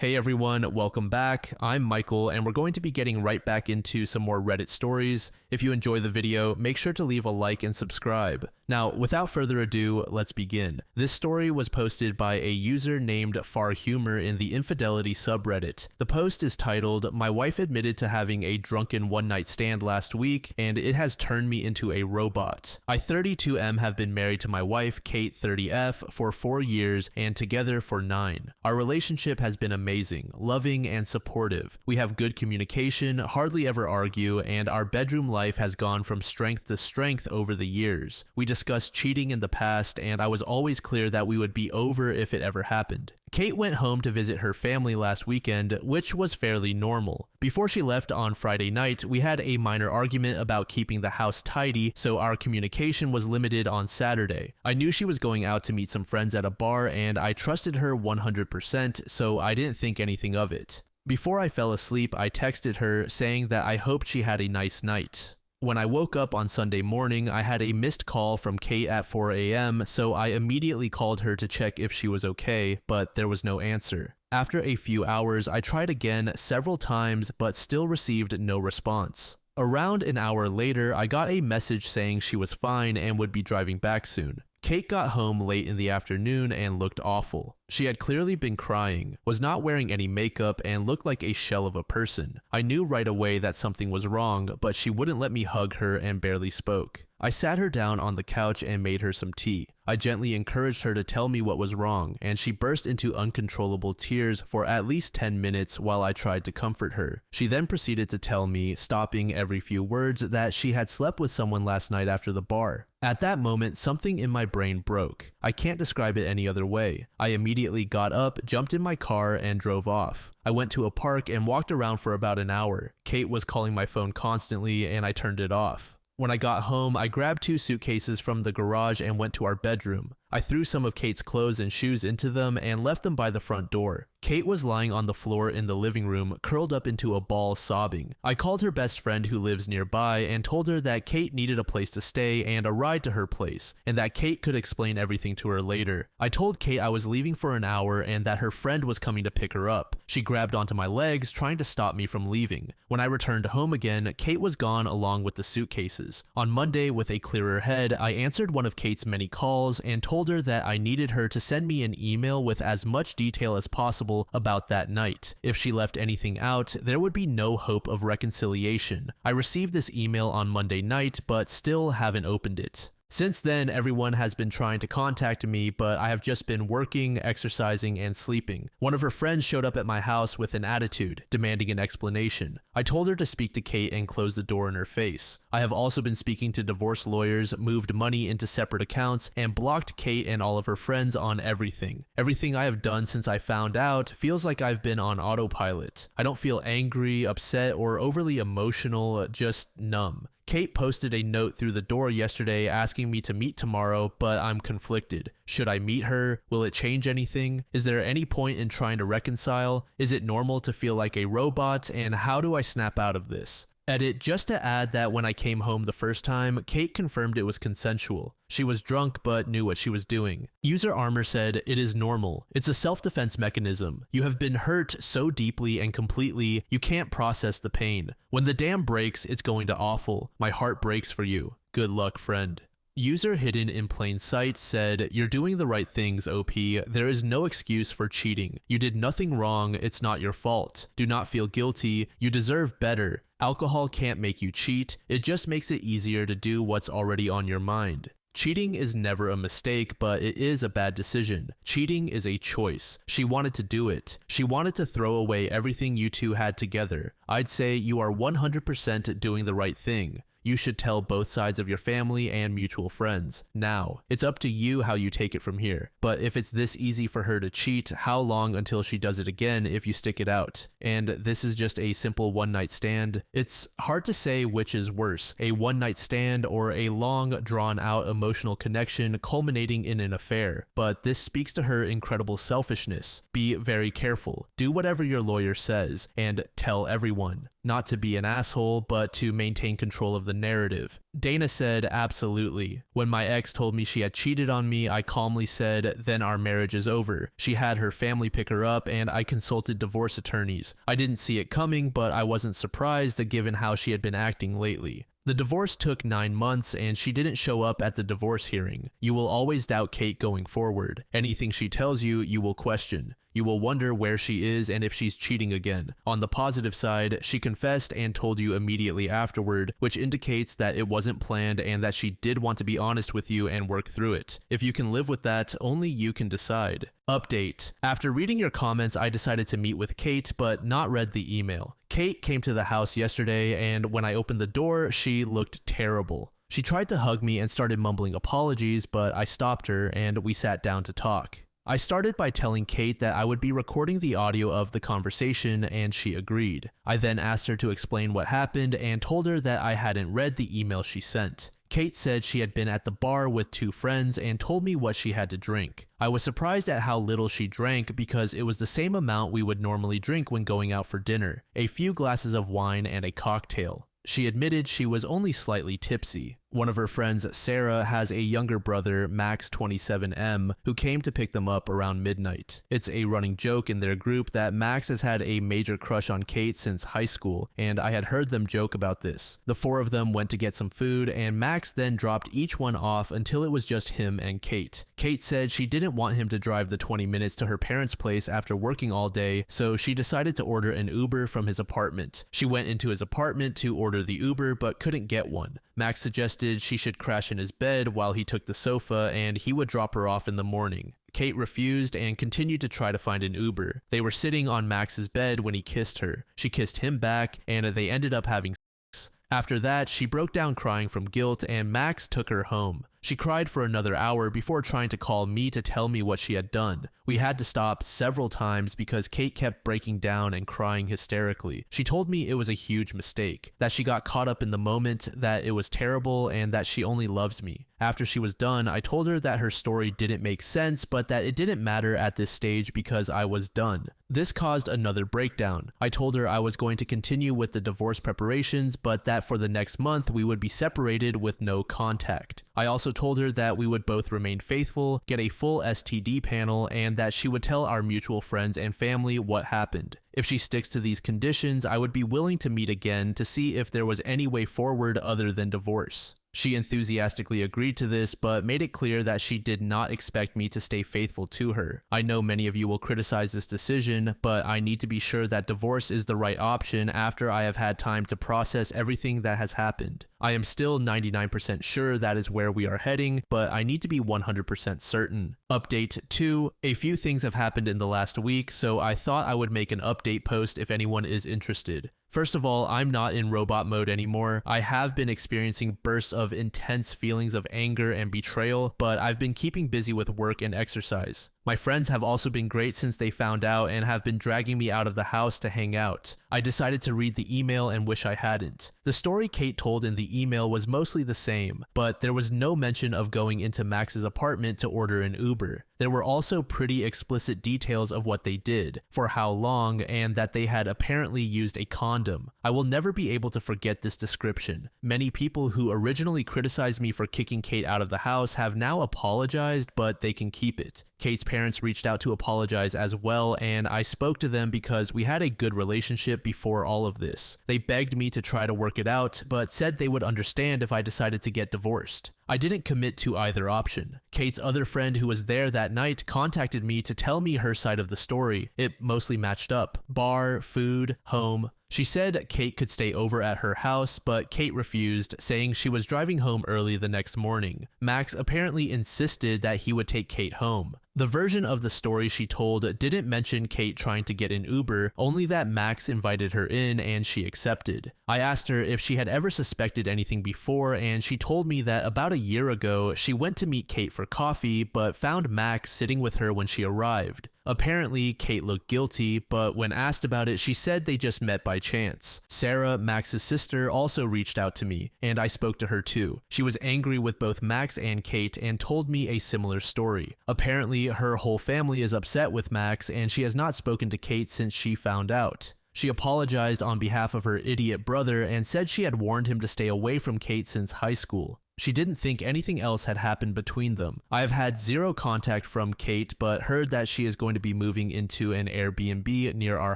Hey everyone, welcome back. I'm Michael, and we're going to be getting right back into some more Reddit stories. If you enjoy the video, make sure to leave a like and subscribe. Now, without further ado, let's begin. This story was posted by a user named Far Humor in the infidelity subreddit. The post is titled, "My wife admitted to having a drunken one-night stand last week, and it has turned me into a robot. I 32M have been married to my wife, Kate 30F, for 4 years and together for 9. Our relationship has been amazing, loving, and supportive. We have good communication, hardly ever argue, and our bedroom life has gone from strength to strength over the years. We discussed cheating in the past, and I was always clear that we would be over if it ever happened. Kate went home to visit her family last weekend, which was fairly normal. Before she left on Friday night, we had a minor argument about keeping the house tidy, so our communication was limited on Saturday. I knew she was going out to meet some friends at a bar, and I trusted her 100%, so I didn't think anything of it. Before I fell asleep, I texted her saying that I hoped she had a nice night. When I woke up on Sunday morning, I had a missed call from Kate at 4 a.m., so I immediately called her to check if she was okay, but there was no answer. After a few hours, I tried again several times, but still received no response. Around an hour later, I got a message saying she was fine and would be driving back soon. Kate got home late in the afternoon and looked awful. She had clearly been crying, was not wearing any makeup, and looked like a shell of a person. I knew right away that something was wrong, but she wouldn't let me hug her and barely spoke. I sat her down on the couch and made her some tea. I gently encouraged her to tell me what was wrong, and she burst into uncontrollable tears for at least 10 minutes while I tried to comfort her. She then proceeded to tell me, stopping every few words, that she had slept with someone last night after the bar. At that moment, something in my brain broke. I can't describe it any other way. I immediately got up, jumped in my car, and drove off. I went to a park and walked around for about an hour. Kate was calling my phone constantly, and I turned it off. When I got home, I grabbed 2 suitcases from the garage and went to our bedroom. I threw some of Kate's clothes and shoes into them and left them by the front door. Kate was lying on the floor in the living room, curled up into a ball, sobbing. I called her best friend who lives nearby and told her that Kate needed a place to stay and a ride to her place, and that Kate could explain everything to her later. I told Kate I was leaving for an hour and that her friend was coming to pick her up. She grabbed onto my legs, trying to stop me from leaving. When I returned home again, Kate was gone along with the suitcases. On Monday, with a clearer head, I answered one of Kate's many calls and told her that I needed her to send me an email with as much detail as possible about that night. If she left anything out, there would be no hope of reconciliation. I received this email on Monday night, but still haven't opened it. Since then, everyone has been trying to contact me, but I have just been working, exercising, and sleeping. One of her friends showed up at my house with an attitude, demanding an explanation. I told her to speak to Kate and close the door in her face. I have also been speaking to divorce lawyers, moved money into separate accounts, and blocked Kate and all of her friends on everything. Everything I have done since I found out feels like I've been on autopilot. I don't feel angry, upset, or overly emotional, just numb. Kate posted a note through the door yesterday asking me to meet tomorrow, but I'm conflicted. Should I meet her? Will it change anything? Is there any point in trying to reconcile? Is it normal to feel like a robot? And how do I snap out of this? Edit, just to add that when I came home the first time, Kate confirmed it was consensual. She was drunk but knew what she was doing. User Armor said, "It is normal. It's a self-defense mechanism. You have been hurt so deeply and completely, you can't process the pain. When the dam breaks, it's going to awful. My heart breaks for you. Good luck, friend." User Hidden in Plain Sight said, "You're doing the right things, OP. There is no excuse for cheating. You did nothing wrong. It's not your fault. Do not feel guilty. You deserve better. Alcohol can't make you cheat. It just makes it easier to do what's already on your mind. Cheating is never a mistake, but it is a bad decision. Cheating is a choice. She wanted to do it. She wanted to throw away everything you two had together. I'd say you are 100% doing the right thing. You should tell both sides of your family and mutual friends. Now, it's up to you how you take it from here. But if it's this easy for her to cheat, how long until she does it again if you stick it out? And this is just a simple one-night stand. It's hard to say which is worse, a one-night stand or a long, drawn-out emotional connection culminating in an affair. But this speaks to her incredible selfishness. Be very careful. Do whatever your lawyer says, and tell everyone. Not to be an asshole, but to maintain control of the the narrative. Dana said, absolutely. When my ex told me she had cheated on me, I calmly said, then our marriage is over. She had her family pick her up and I consulted divorce attorneys. I didn't see it coming, but I wasn't surprised given how she had been acting lately. The divorce took 9 months and she didn't show up at the divorce hearing. You will always doubt Kate going forward. Anything she tells you, you will question. You will wonder where she is and if she's cheating again. On the positive side, she confessed and told you immediately afterward, which indicates that it wasn't planned and that she did want to be honest with you and work through it. If you can live with that, only you can decide. Update. After reading your comments, I decided to meet with Kate, but not read the email. Kate came to the house yesterday, and when I opened the door, she looked terrible. She tried to hug me and started mumbling apologies, but I stopped her and we sat down to talk. I started by telling Kate that I would be recording the audio of the conversation and she agreed. I then asked her to explain what happened and told her that I hadn't read the email she sent. Kate said she had been at the bar with 2 friends and told me what she had to drink. I was surprised at how little she drank because it was the same amount we would normally drink when going out for dinner, a few glasses of wine and a cocktail. She admitted she was only slightly tipsy. One of her friends, Sarah, has a younger brother, Max 27M, who came to pick them up around midnight. It's a running joke in their group that Max has had a major crush on Kate since high school, and I had heard them joke about this. The 4 of them went to get some food, and Max then dropped each one off until it was just him and Kate. Kate said she didn't want him to drive the 20 minutes to her parents' place after working all day, so she decided to order an Uber from his apartment. She went into his apartment to order the Uber, but couldn't get one. Max suggested she should crash in his bed while he took the sofa and he would drop her off in the morning. Kate refused and continued to try to find an Uber. They were sitting on Max's bed when he kissed her. She kissed him back and they ended up having sex. After that, she broke down crying from guilt and Max took her home. She cried for another hour before trying to call me to tell me what she had done. We had to stop several times because Kate kept breaking down and crying hysterically. She told me it was a huge mistake, that she got caught up in the moment, that it was terrible, and that she only loves me. After she was done, I told her that her story didn't make sense, but that it didn't matter at this stage because I was done. This caused another breakdown. I told her I was going to continue with the divorce preparations, but that for the next month we would be separated with no contact. I also told her that we would both remain faithful, get a full STD panel, and that she would tell our mutual friends and family what happened. If she sticks to these conditions, I would be willing to meet again to see if there was any way forward other than divorce. She enthusiastically agreed to this, but made it clear that she did not expect me to stay faithful to her. I know many of you will criticize this decision, but I need to be sure that divorce is the right option after I have had time to process everything that has happened. I am still 99% sure that is where we are heading, but I need to be 100% certain. Update 2. A few things have happened in the last week, so I thought I would make an update post if anyone is interested. First of all, I'm not in robot mode anymore. I have been experiencing bursts of intense feelings of anger and betrayal, but I've been keeping busy with work and exercise. My friends have also been great since they found out and have been dragging me out of the house to hang out. I decided to read the email and wish I hadn't. The story Kate told in the email was mostly the same, but there was no mention of going into Max's apartment to order an Uber. There were also pretty explicit details of what they did, for how long, and that they had apparently used a condom. I will never be able to forget this description. Many people who originally criticized me for kicking Kate out of the house have now apologized, but they can keep it. Kate's parents reached out to apologize as well, and I spoke to them because we had a good relationship before all of this. They begged me to try to work it out, but said they would understand if I decided to get divorced. I didn't commit to either option. Kate's other friend who was there that night contacted me to tell me her side of the story. It mostly matched up. Bar, food, home. She said Kate could stay over at her house, but Kate refused, saying she was driving home early the next morning. Max apparently insisted that he would take Kate home. The version of the story she told didn't mention Kate trying to get an Uber, only that Max invited her in and she accepted. I asked her if she had ever suspected anything before, and she told me that about a year ago she went to meet Kate for coffee but found Max sitting with her when she arrived. Apparently, Kate looked guilty, but when asked about it, she said they just met by chance. Sarah, Max's sister, also reached out to me, and I spoke to her too. She was angry with both Max and Kate and told me a similar story. Apparently, her whole family is upset with Max, and she has not spoken to Kate since she found out. She apologized on behalf of her idiot brother and said she had warned him to stay away from Kate since high school. She didn't think anything else had happened between them. I have had zero contact from Kate, but heard that she is going to be moving into an Airbnb near our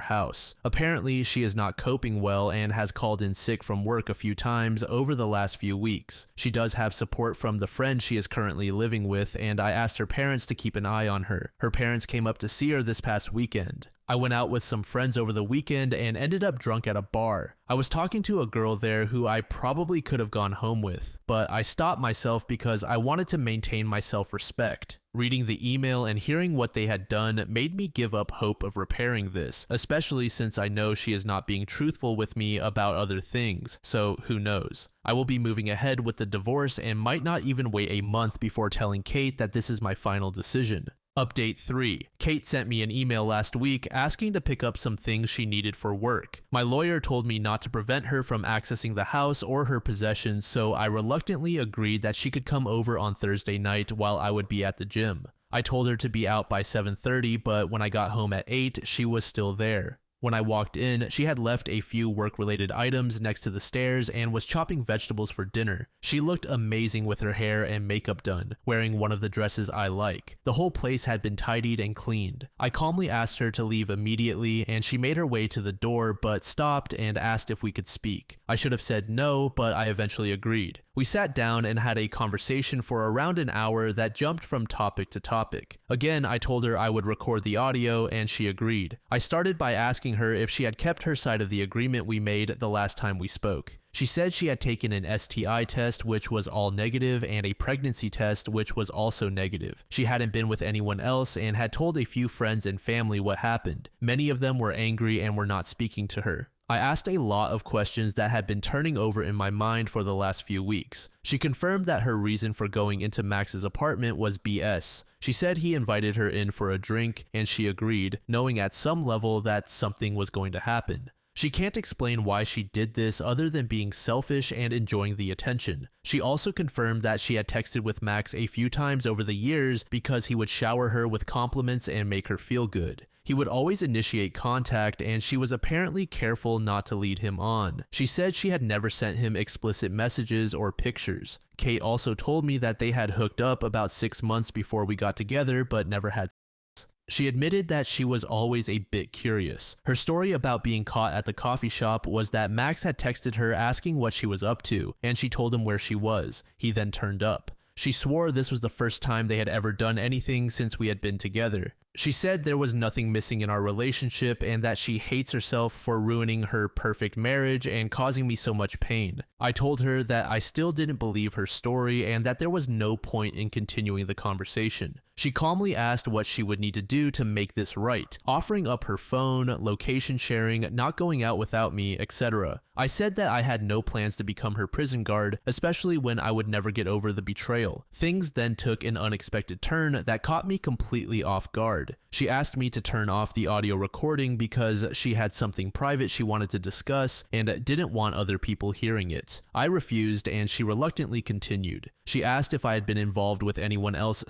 house. Apparently, she is not coping well and has called in sick from work a few times over the last few weeks. She does have support from the friend she is currently living with, and I asked her parents to keep an eye on her. Her parents came up to see her this past weekend. I went out with some friends over the weekend and ended up drunk at a bar. I was talking to a girl there who I probably could have gone home with, but I stopped myself because I wanted to maintain my self-respect. Reading the email and hearing what they had done made me give up hope of repairing this, especially since I know she is not being truthful with me about other things, so who knows. I will be moving ahead with the divorce and might not even wait a month before telling Kate that this is my final decision. Update 3. Kate sent me an email last week asking to pick up some things she needed for work. My lawyer told me not to prevent her from accessing the house or her possessions, so I reluctantly agreed that she could come over on Thursday night while I would be at the gym. I told her to be out by 7:30, but when I got home at 8, she was still there. When I walked in, she had left a few work-related items next to the stairs and was chopping vegetables for dinner. She looked amazing with her hair and makeup done, wearing one of the dresses I like. The whole place had been tidied and cleaned. I calmly asked her to leave immediately, and she made her way to the door but stopped and asked if we could speak. I should have said no, but I eventually agreed. We sat down and had a conversation for around an hour that jumped from topic to topic. Again, I told her I would record the audio, and she agreed. I started by asking her if she had kept her side of the agreement we made the last time we spoke. She said she had taken an STI test, which was all negative, and a pregnancy test, which was also negative. She hadn't been with anyone else and had told a few friends and family what happened. Many of them were angry and were not speaking to her. I asked a lot of questions that had been turning over in my mind for the last few weeks. She confirmed that her reason for going into Max's apartment was BS. She said he invited her in for a drink, and she agreed, knowing at some level that something was going to happen. She can't explain why she did this other than being selfish and enjoying the attention. She also confirmed that she had texted with Max a few times over the years because he would shower her with compliments and make her feel good. He would always initiate contact, and she was apparently careful not to lead him on. She said she had never sent him explicit messages or pictures. Kate also told me that they had hooked up about 6 months before we got together but never had sex. She admitted that she was always a bit curious. Her story about being caught at the coffee shop was that Max had texted her asking what she was up to, and she told him where she was. He then turned up. She swore this was the first time they had ever done anything since we had been together. She said there was nothing missing in our relationship and that she hates herself for ruining her perfect marriage and causing me so much pain. I told her that I still didn't believe her story and that there was no point in continuing the conversation. She calmly asked what she would need to do to make this right, offering up her phone, location sharing, not going out without me, etc. I said that I had no plans to become her prison guard, especially when I would never get over the betrayal. Things then took an unexpected turn that caught me completely off guard. She asked me to turn off the audio recording because she had something private she wanted to discuss and didn't want other people hearing it. I refused, and she reluctantly continued. She asked if I had been involved with anyone else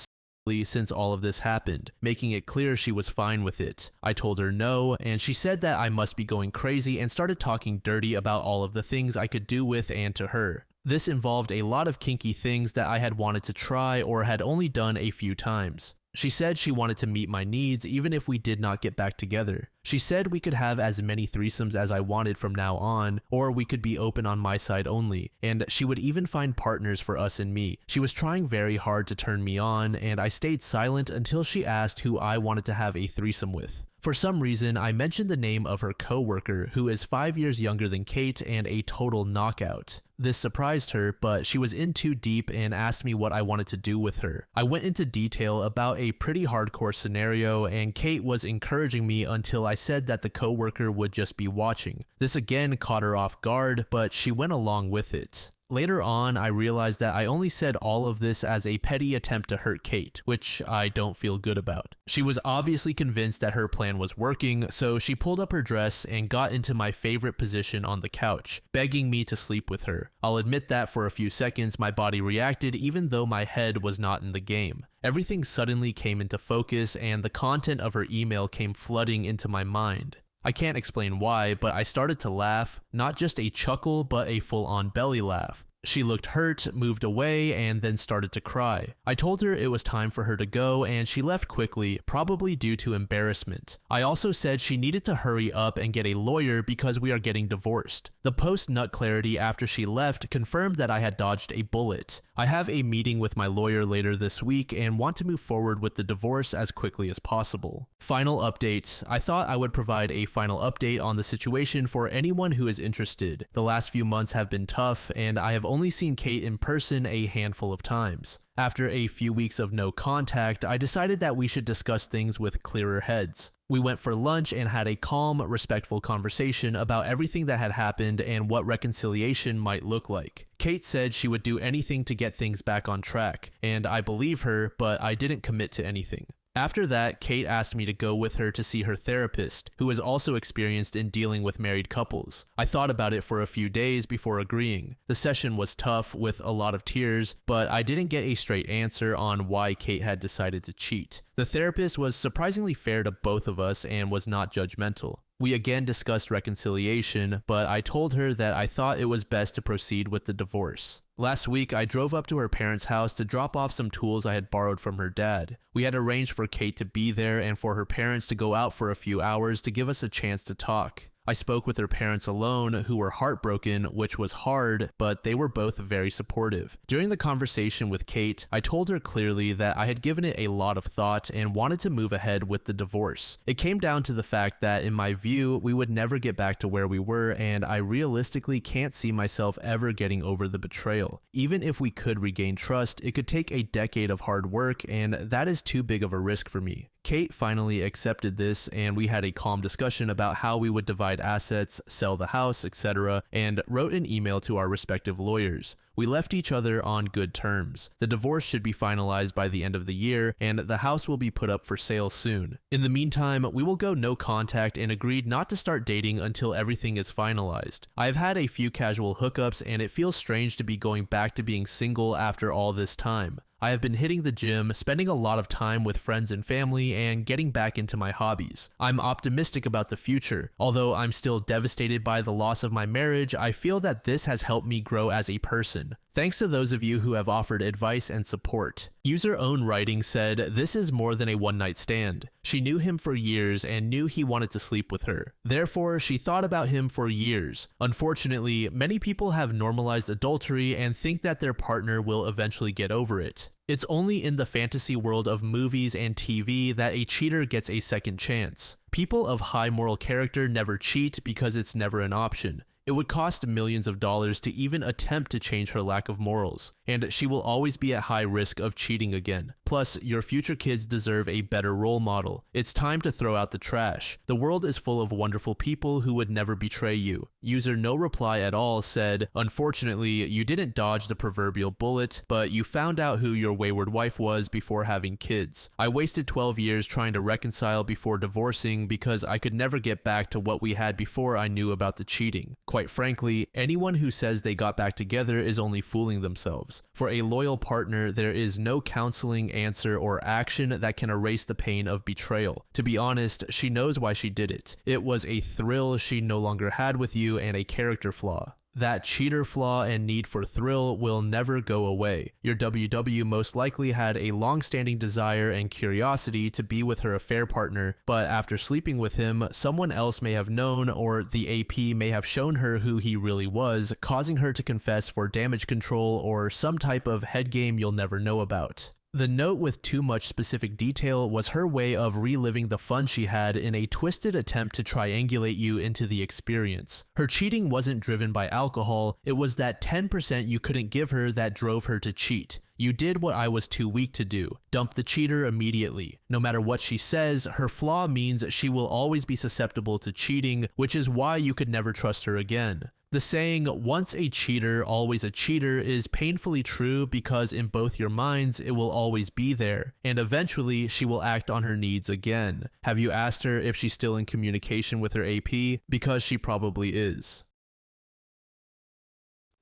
since all of this happened, making it clear she was fine with it. I told her no, and she said that I must be going crazy and started talking dirty about all of the things I could do with and to her. This involved a lot of kinky things that I had wanted to try or had only done a few times. She said she wanted to meet my needs even if we did not get back together. She said we could have as many threesomes as I wanted from now on, or we could be open on my side only, and she would even find partners for us and me. She was trying very hard to turn me on, and I stayed silent until she asked who I wanted to have a threesome with. For some reason, I mentioned the name of her co-worker, who is 5 years younger than Kate and a total knockout. This surprised her, but she was in too deep and asked me what I wanted to do with her. I went into detail about a pretty hardcore scenario, and Kate was encouraging me until I said that the co-worker would just be watching. This again caught her off guard, but she went along with it. Later on, I realized that I only said all of this as a petty attempt to hurt Kate, which I don't feel good about. She was obviously convinced that her plan was working, so she pulled up her dress and got into my favorite position on the couch, begging me to sleep with her. I'll admit that for a few seconds my body reacted even though my head was not in the game. Everything suddenly came into focus and the content of her email came flooding into my mind. I can't explain why, but I started to laugh, not just a chuckle, but a full-on belly laugh. She looked hurt, moved away, and then started to cry. I told her it was time for her to go, and she left quickly, probably due to embarrassment. I also said she needed to hurry up and get a lawyer because we are getting divorced. The post-nut clarity after she left confirmed that I had dodged a bullet. I have a meeting with my lawyer later this week and want to move forward with the divorce as quickly as possible. Final update. I thought I would provide a final update on the situation for anyone who is interested. The last few months have been tough, and I have only seen Kate in person a handful of times. After a few weeks of no contact, I decided that we should discuss things with clearer heads. We went for lunch and had a calm, respectful conversation about everything that had happened and what reconciliation might look like. Kate said she would do anything to get things back on track, and I believe her, but I didn't commit to anything. After that, Kate asked me to go with her to see her therapist, who is also experienced in dealing with married couples. I thought about it for a few days before agreeing. The session was tough, with a lot of tears, but I didn't get a straight answer on why Kate had decided to cheat. The therapist was surprisingly fair to both of us and was not judgmental. We again discussed reconciliation, but I told her that I thought it was best to proceed with the divorce. Last week, I drove up to her parents' house to drop off some tools I had borrowed from her dad. We had arranged for Kate to be there and for her parents to go out for a few hours to give us a chance to talk. I spoke with her parents alone, who were heartbroken, which was hard, but they were both very supportive. During the conversation with Kate, I told her clearly that I had given it a lot of thought and wanted to move ahead with the divorce. It came down to the fact that, in my view, we would never get back to where we were, and I realistically can't see myself ever getting over the betrayal. Even if we could regain trust, it could take a decade of hard work, and that is too big of a risk for me. Kate finally accepted this, and we had a calm discussion about how we would divide assets, sell the house, etc., and wrote an email to our respective lawyers. We left each other on good terms. The divorce should be finalized by the end of the year, and the house will be put up for sale soon. In the meantime, we will go no contact and agreed not to start dating until everything is finalized. I've had a few casual hookups, and it feels strange to be going back to being single after all this time. I have been hitting the gym, spending a lot of time with friends and family, and getting back into my hobbies. I'm optimistic about the future. Although I'm still devastated by the loss of my marriage, I feel that this has helped me grow as a person. Thanks to those of you who have offered advice and support. User Own Writing said, "This is more than a one-night stand. She knew him for years and knew he wanted to sleep with her. Therefore, she thought about him for years. Unfortunately, many people have normalized adultery and think that their partner will eventually get over it. It's only in the fantasy world of movies and TV that a cheater gets a second chance. People of high moral character never cheat because it's never an option. It would cost millions of dollars to even attempt to change her lack of morals, and she will always be at high risk of cheating again. Plus, your future kids deserve a better role model. It's time to throw out the trash. The world is full of wonderful people who would never betray you." User No Reply at All said, "Unfortunately, you didn't dodge the proverbial bullet, but you found out who your wayward wife was before having kids. I wasted 12 years trying to reconcile before divorcing because I could never get back to what we had before I knew about the cheating. Quite frankly, anyone who says they got back together is only fooling themselves. For a loyal partner, there is no counseling, answer, or action that can erase the pain of betrayal. To be honest, she knows why she did it. It was a thrill she no longer had with you and a character flaw. That cheater flaw and need for thrill will never go away. Your WW most likely had a long-standing desire and curiosity to be with her affair partner, but after sleeping with him, someone else may have known, or the AP may have shown her who he really was, causing her to confess for damage control or some type of head game you'll never know about." The note with too much specific detail was her way of reliving the fun she had in a twisted attempt to triangulate you into the experience. Her cheating wasn't driven by alcohol, it was that 10% you couldn't give her that drove her to cheat. You did what I was too weak to do. Dump the cheater immediately. No matter what she says, her flaw means she will always be susceptible to cheating, which is why you could never trust her again. The saying, "once a cheater, always a cheater," is painfully true because in both your minds, it will always be there, and eventually she will act on her needs again. Have you asked her if she's still in communication with her AP? Because she probably is.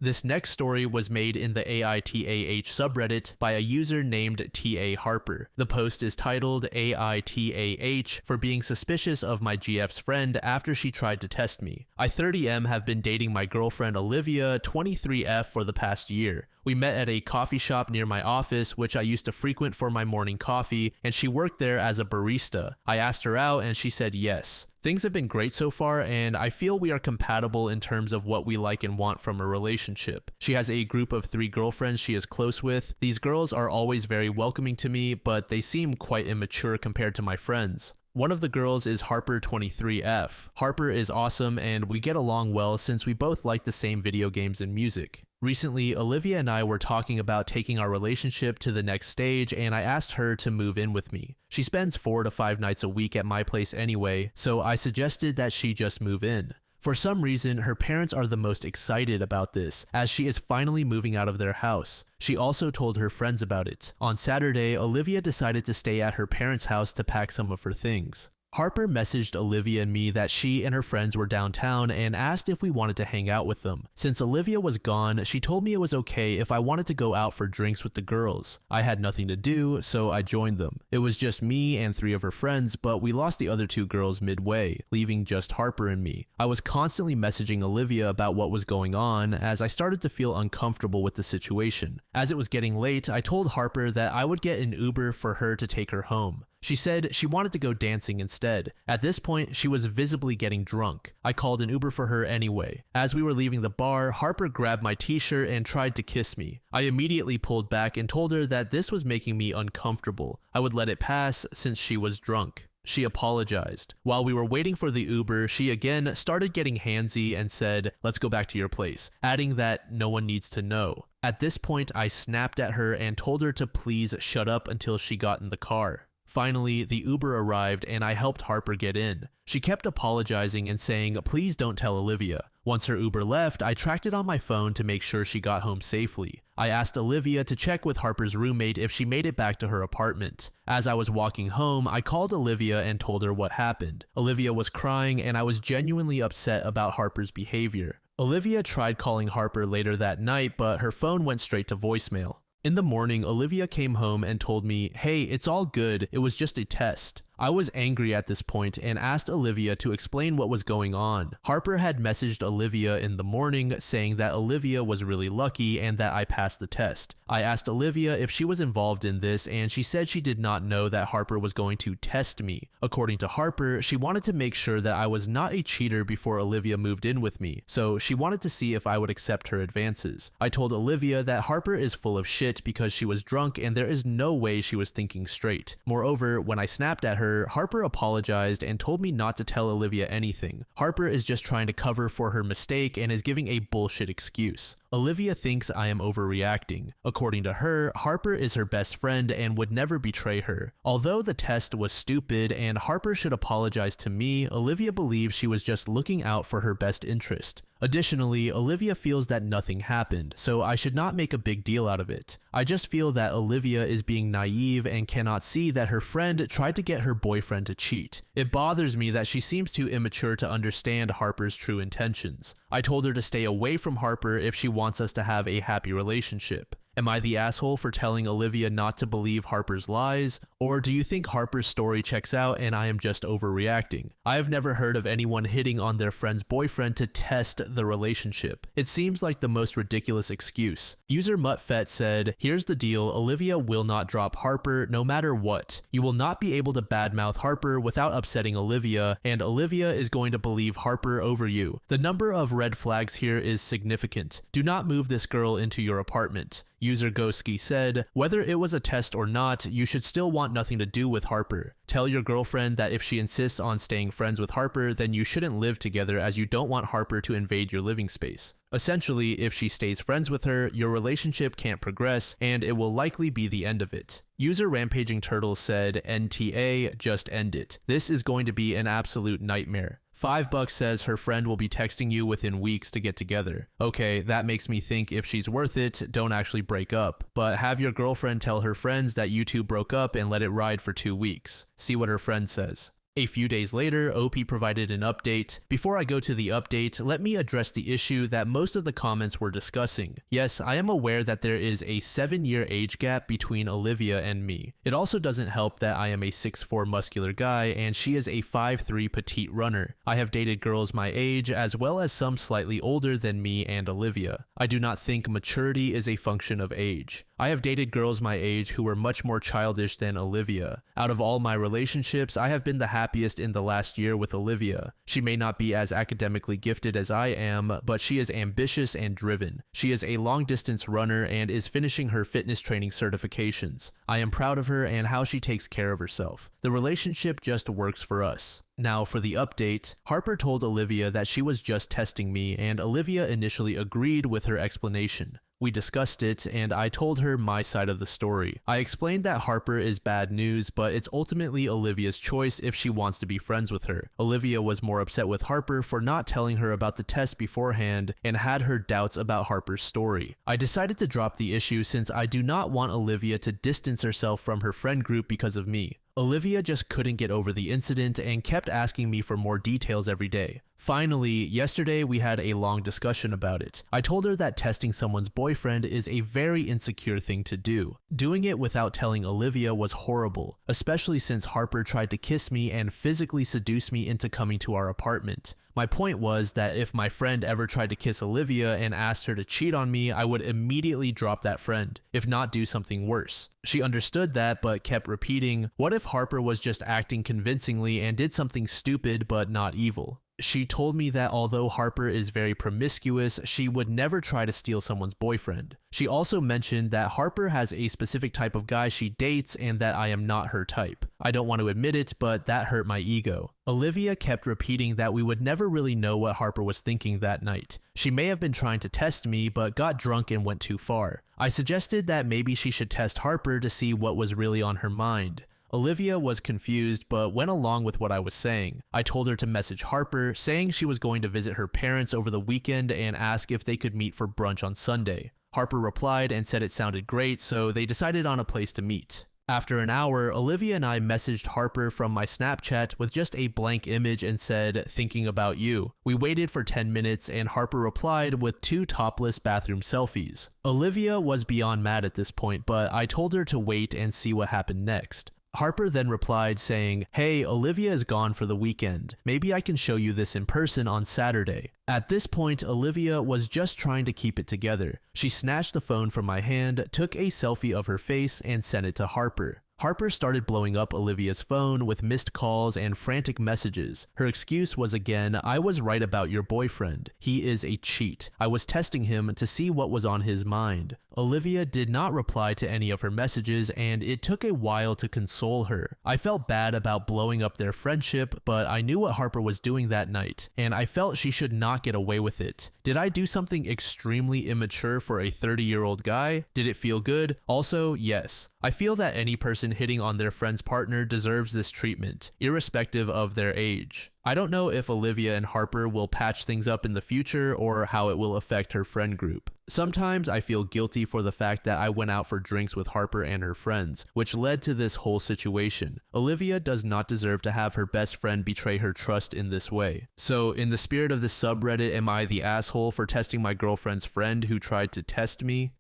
This next story was made in the AITAH subreddit by a user named TA Harper. The post is titled AITAH for being suspicious of my GF's friend after she tried to test me. I 30M have been dating my girlfriend Olivia 23F for the past year. We met at a coffee shop near my office, which I used to frequent for my morning coffee, and she worked there as a barista. I asked her out and she said yes. Things have been great so far, and I feel we are compatible in terms of what we like and want from a relationship. She has a group of 3 girlfriends she is close with. These girls are always very welcoming to me, but they seem quite immature compared to my friends. One of the girls is Harper23F. Harper is awesome and we get along well since we both like the same video games and music. Recently, Olivia and I were talking about taking our relationship to the next stage, and I asked her to move in with me. She spends 4 to 5 nights a week at my place anyway, so I suggested that she just move in. For some reason, her parents are the most excited about this, as she is finally moving out of their house. She also told her friends about it. On Saturday, Olivia decided to stay at her parents' house to pack some of her things. Harper messaged Olivia and me that she and her friends were downtown and asked if we wanted to hang out with them. Since Olivia was gone, she told me it was okay if I wanted to go out for drinks with the girls. I had nothing to do, so I joined them. It was just me and 3 of her friends, but we lost the other 2 girls midway, leaving just Harper and me. I was constantly messaging Olivia about what was going on, as I started to feel uncomfortable with the situation. As it was getting late, I told Harper that I would get an Uber for her to take her home. She said she wanted to go dancing instead. At this point, she was visibly getting drunk. I called an Uber for her anyway. As we were leaving the bar, Harper grabbed my t-shirt and tried to kiss me. I immediately pulled back and told her that this was making me uncomfortable. I would let it pass since she was drunk. She apologized. While we were waiting for the Uber, she again started getting handsy and said, "Let's go back to your place," adding that no one needs to know. At this point, I snapped at her and told her to please shut up until she got in the car. Finally, the Uber arrived and I helped Harper get in. She kept apologizing and saying, "Please don't tell Olivia." Once her Uber left, I tracked it on my phone to make sure she got home safely. I asked Olivia to check with Harper's roommate if she made it back to her apartment. As I was walking home, I called Olivia and told her what happened. Olivia was crying and I was genuinely upset about Harper's behavior. Olivia tried calling Harper later that night, but her phone went straight to voicemail. In the morning, Olivia came home and told me, "Hey, it's all good, it was just a test." I was angry at this point and asked Olivia to explain what was going on. Harper had messaged Olivia in the morning saying that Olivia was really lucky and that I passed the test. I asked Olivia if she was involved in this and she said she did not know that Harper was going to test me. According to Harper, she wanted to make sure that I was not a cheater before Olivia moved in with me, so she wanted to see if I would accept her advances. I told Olivia that Harper is full of shit because she was drunk and there is no way she was thinking straight. Moreover, when I snapped at her, Harper apologized and told me not to tell Olivia anything. Harper is just trying to cover for her mistake and is giving a bullshit excuse. Olivia thinks I am overreacting. According to her, Harper is her best friend and would never betray her. Although the test was stupid and Harper should apologize to me, Olivia believes she was just looking out for her best interest. Additionally, Olivia feels that nothing happened, so I should not make a big deal out of it. I just feel that Olivia is being naive and cannot see that her friend tried to get her boyfriend to cheat. It bothers me that she seems too immature to understand Harper's true intentions. I told her to stay away from Harper if she wants us to have a happy relationship. Am I the asshole for telling Olivia not to believe Harper's lies? Or do you think Harper's story checks out and I am just overreacting? I have never heard of anyone hitting on their friend's boyfriend to test the relationship. It seems like the most ridiculous excuse. User Muttfet said, "Here's the deal, Olivia will not drop Harper no matter what. You will not be able to badmouth Harper without upsetting Olivia, and Olivia is going to believe Harper over you. The number of red flags here is significant. Do not move this girl into your apartment." User Goski said, "Whether it was a test or not, you should still want nothing to do with Harper. Tell your girlfriend that if she insists on staying friends with Harper, then you shouldn't live together as you don't want Harper to invade your living space. Essentially, if she stays friends with her, your relationship can't progress, and it will likely be the end of it." User Rampaging Turtle said, "NTA, just end it. This is going to be an absolute nightmare." $5 says her friend will be texting you within weeks to get together. Okay, that makes me think if she's worth it, don't actually break up. But have your girlfriend tell her friends that you two broke up and let it ride for 2 weeks. See what her friend says. A few days later, OP provided an update. Before I go to the update, let me address the issue that most of the comments were discussing. Yes, I am aware that there is a 7-year age gap between Olivia and me. It also doesn't help that I am a 6'4" muscular guy and she is a 5'3" petite runner. I have dated girls my age as well as some slightly older than me and Olivia. I do not think maturity is a function of age. I have dated girls my age who were much more childish than Olivia. Out of all my relationships, I have been the happiest in the last year with Olivia. She may not be as academically gifted as I am, but she is ambitious and driven. She is a long-distance runner and is finishing her fitness training certifications. I am proud of her and how she takes care of herself. The relationship just works for us. Now for the update, Harper told Olivia that she was just testing me and Olivia initially agreed with her explanation. We discussed it and I told her my side of the story. I explained that Harper is bad news, but it's ultimately Olivia's choice if she wants to be friends with her. Olivia was more upset with Harper for not telling her about the test beforehand and had her doubts about Harper's story. I decided to drop the issue since I do not want Olivia to distance herself from her friend group because of me. Olivia just couldn't get over the incident and kept asking me for more details every day. Finally, yesterday we had a long discussion about it. I told her that testing someone's boyfriend is a very insecure thing to do. Doing it without telling Olivia was horrible, especially since Harper tried to kiss me and physically seduce me into coming to our apartment. My point was that if my friend ever tried to kiss Olivia and asked her to cheat on me, I would immediately drop that friend, if not do something worse. She understood that but kept repeating, what if Harper was just acting convincingly and did something stupid but not evil? She told me that although Harper is very promiscuous, she would never try to steal someone's boyfriend. She also mentioned that Harper has a specific type of guy she dates and that I am not her type. I don't want to admit it, but that hurt my ego. Olivia kept repeating that we would never really know what Harper was thinking that night. She may have been trying to test me, but got drunk and went too far. I suggested that maybe she should test Harper to see what was really on her mind. Olivia was confused but went along with what I was saying. I told her to message Harper, saying she was going to visit her parents over the weekend and ask if they could meet for brunch on Sunday. Harper replied and said it sounded great, so they decided on a place to meet. After an hour, Olivia and I messaged Harper from my Snapchat with just a blank image and said, "Thinking about you." We waited for 10 minutes and Harper replied with 2 topless bathroom selfies. Olivia was beyond mad at this point, but I told her to wait and see what happened next. Harper then replied saying, "Hey, Olivia is gone for the weekend. Maybe I can show you this in person on Saturday." At this point, Olivia was just trying to keep it together. She snatched the phone from my hand, took a selfie of her face, and sent it to Harper. Harper started blowing up Olivia's phone with missed calls and frantic messages. Her excuse was again, "I was right about your boyfriend. He is a cheat. I was testing him to see what was on his mind." Olivia did not reply to any of her messages and it took a while to console her. I felt bad about blowing up their friendship, but I knew what Harper was doing that night, and I felt she should not get away with it. Did I do something extremely immature for a 30-year-old guy? Did it feel good? Also, yes. I feel that any person hitting on their friend's partner deserves this treatment, irrespective of their age. I don't know if Olivia and Harper will patch things up in the future or how it will affect her friend group. Sometimes I feel guilty for the fact that I went out for drinks with Harper and her friends, which led to this whole situation. Olivia does not deserve to have her best friend betray her trust in this way. So, in the spirit of this subreddit, am I the asshole for testing my girlfriend's friend who tried to test me?